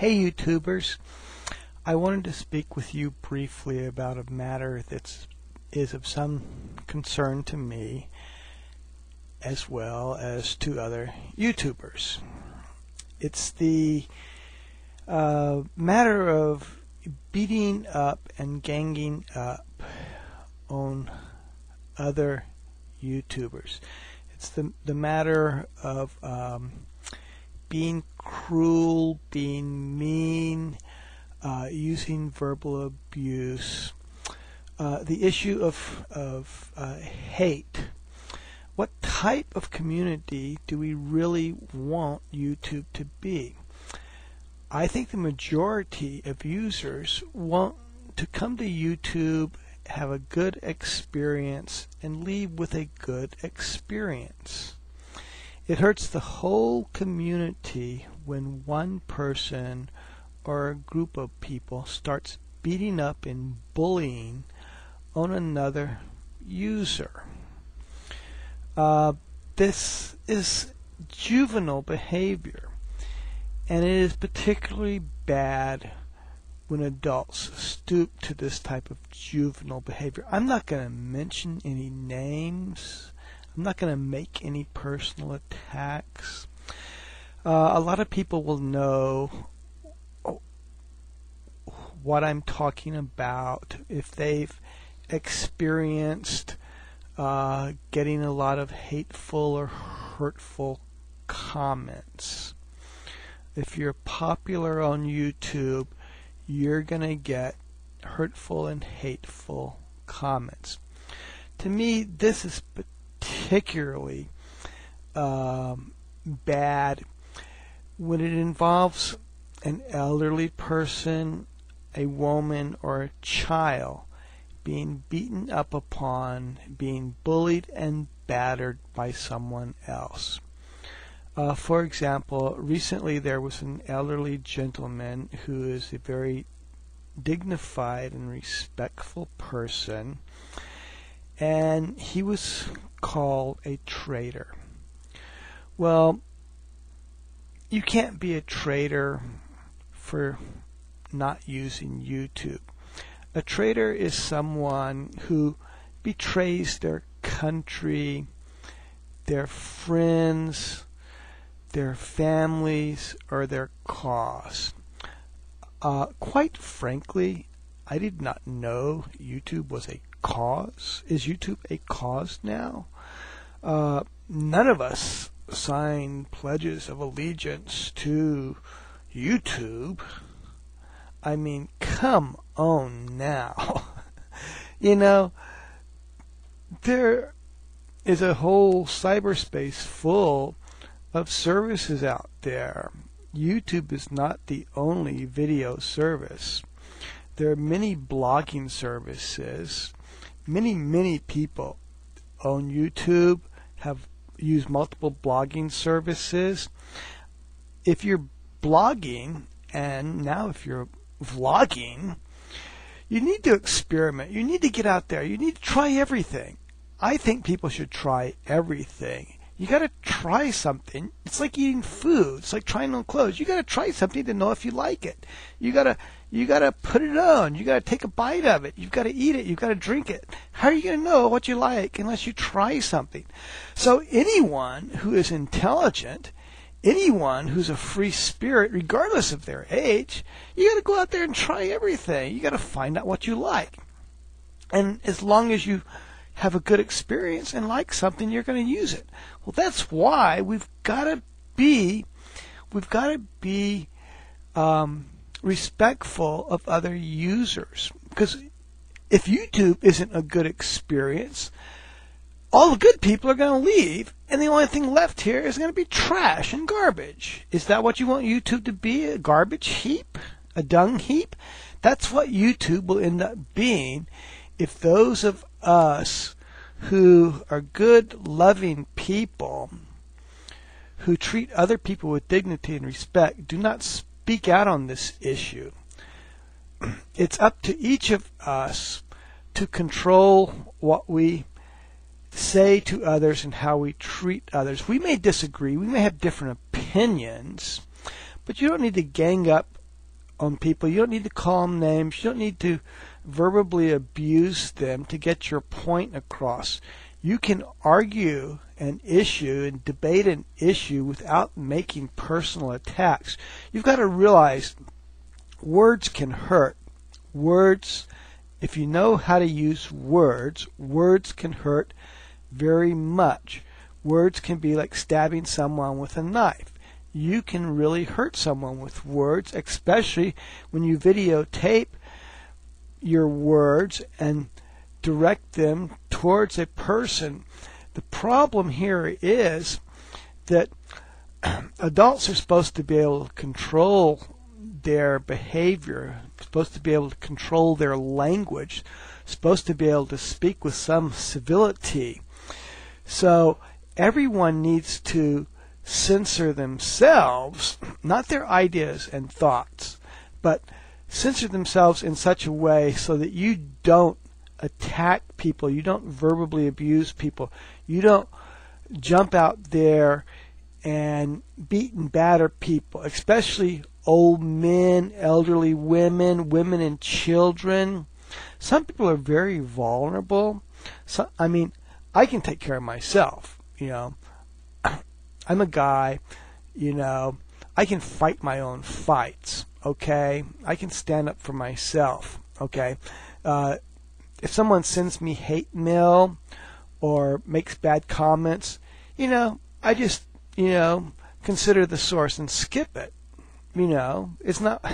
Hey YouTubers, I wanted to speak with you briefly about a matter that is of some concern to me as well as to other YouTubers. It's the matter of beating up and ganging up on other YouTubers. It's the matter of being cruel, being mean, using verbal abuse, the issue of hate. What type of community do we really want YouTube to be? I think the majority of users want to come to YouTube, have a good experience, and leave with a good experience. It hurts the whole community when one person or a group of people starts beating up and bullying on another user. This is juvenile behavior, and it is particularly bad when adults stoop to this type of juvenile behavior. I'm not going to mention any names. I'm not going to make any personal attacks. A lot of people will know what I'm talking about if they've experienced getting a lot of hateful or hurtful comments. If you're popular on YouTube, you're going to get hurtful and hateful comments. To me, this is particularly bad when it involves an elderly person, a woman, or a child being beaten up upon, being bullied and battered by someone else. For example, recently there was an elderly gentleman who is a very dignified and respectful person, and he was called a traitor. Well, you can't be a traitor for not using YouTube. A traitor is someone who betrays their country, their friends, their families, or their cause. Quite frankly, I did not know YouTube was a cause. Is YouTube a cause now? None of us sign pledges of allegiance to YouTube. I mean, come on now. You know, there is a whole cyberspace full of services out there. YouTube is not the only video service. There are many blogging services. Many people on YouTube have used multiple blogging services. If you're blogging, and now if you're vlogging, you need to experiment. You need to get out there. You need to try everything. I think people should try everything. You got to try something. It's like eating food. It's like trying on clothes. You got to try something to know if you like it. You got to put it on. You got to take a bite of it. You've got to eat it. You've got to drink it. How are you going to know what you like unless you try something? So anyone who is intelligent, anyone who's a free spirit, regardless of their age, you got to go out there and try everything. You got to find out what you like. And as long as you have a good experience and like something, you're going to use it. Well, that's why we've got to be respectful of other users. Because if YouTube isn't a good experience, all the good people are going to leave, and the only thing left here is going to be trash and garbage. Is that what you want YouTube to be? A garbage heap? A dung heap? That's what YouTube will end up being if those of us who are good, loving people, who treat other people with dignity and respect, do not speak out on this issue. It's up to each of us to control what we say to others and how we treat others. We may disagree, we may have different opinions, but you don't need to gang up on people. You don't need to call them names. You don't need to verbally abuse them to get your point across. You can argue an issue and debate an issue without making personal attacks. You've got to realize words can hurt. Words, if you know how to use words, words can hurt very much. Words can be like stabbing someone with a knife. You can really hurt someone with words, especially when you videotape your words and direct them towards a person. The problem here is that adults are supposed to be able to control their behavior, supposed to be able to control their language, supposed to be able to speak with some civility. So everyone needs to censor themselves, not their ideas and thoughts, but censor themselves in such a way so that you don't attack people, you don't verbally abuse people, you don't jump out there and beat and batter people, especially old men, elderly women, women and children. Some people are very vulnerable. So, I mean, I can take care of myself, you know. I'm a guy, you know, I can fight my own fights, okay? I can stand up for myself, okay? If someone sends me hate mail or makes bad comments, you know, I just, you know, consider the source and skip it. You know, it's not,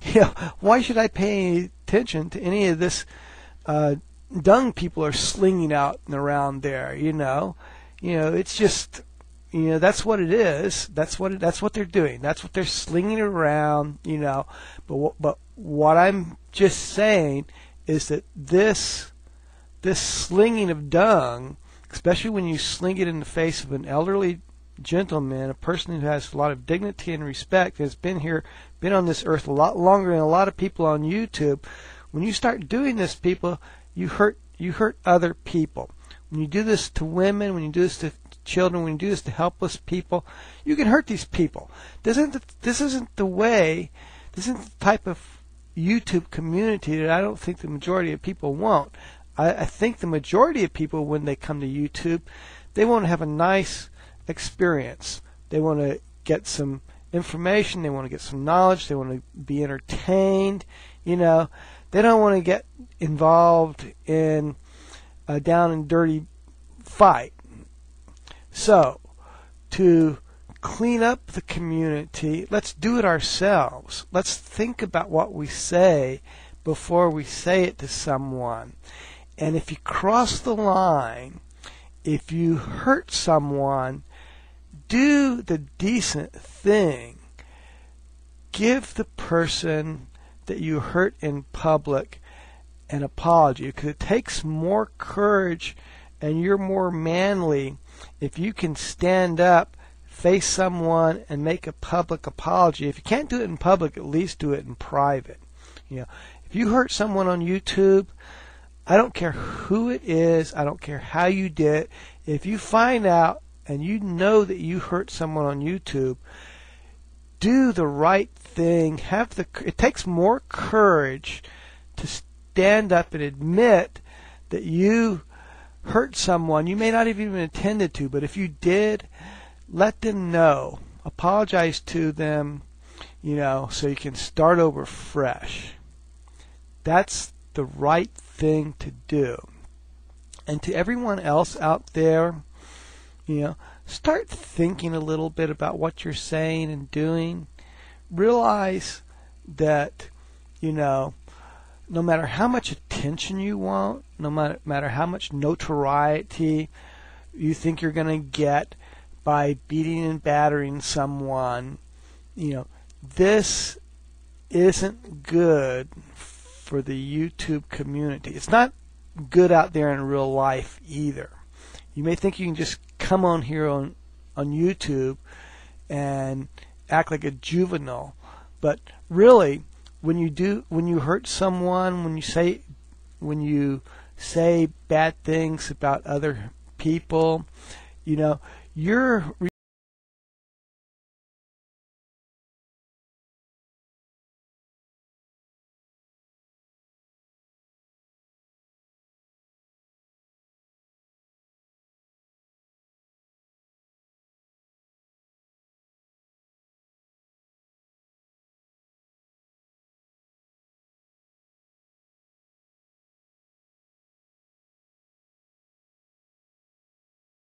you know, why should I pay any attention to any of this dung people are slinging out and around there, you know? You know, it's just, you know, that's what it is. That's what they're doing. That's what they're slinging around, you know. But what I'm just saying is that this slinging of dung, especially when you sling it in the face of an elderly gentleman, a person who has a lot of dignity and respect, has been on this earth a lot longer than a lot of people on YouTube. When you start doing this, people, you hurt other people. When you do this to women, when you do this to children, when you do this to helpless people, you can hurt these people. This isn't the type of YouTube community that I don't think the majority of people want. I think the majority of people, when they come to YouTube, they want to have a nice experience. They want to get some information, they want to get some knowledge, they want to be entertained, you know. They don't want to get involved in a down and dirty fight. So, to clean up the community, let's do it ourselves. Let's think about what we say before we say it to someone. And if you cross the line, if you hurt someone, do the decent thing. Give the person that you hurt in public an apology, because it takes more courage and you're more manly if you can stand up, face someone, and make a public apology. If you can't do it in public, at least do it in private. You know, if you hurt someone on YouTube, I don't care who it is, I don't care how you did it. If you find out and you know that you hurt someone on YouTube, do the right thing. It takes more courage to stand up and admit that you hurt someone you may not have even intended to, but if you did, let them know. Apologize to them, you know, so you can start over fresh. That's the right thing to do. And to everyone else out there, you know, start thinking a little bit about what you're saying and doing. Realize that, you know, no matter how much attention you want, no matter how much notoriety you think you're going to get by beating and battering someone, you know, this isn't good for the YouTube community. It's not good out there in real life either. You may think you can just come on here on YouTube and act like a juvenile, but really, when you hurt someone, when you say bad things about other people, you know, you're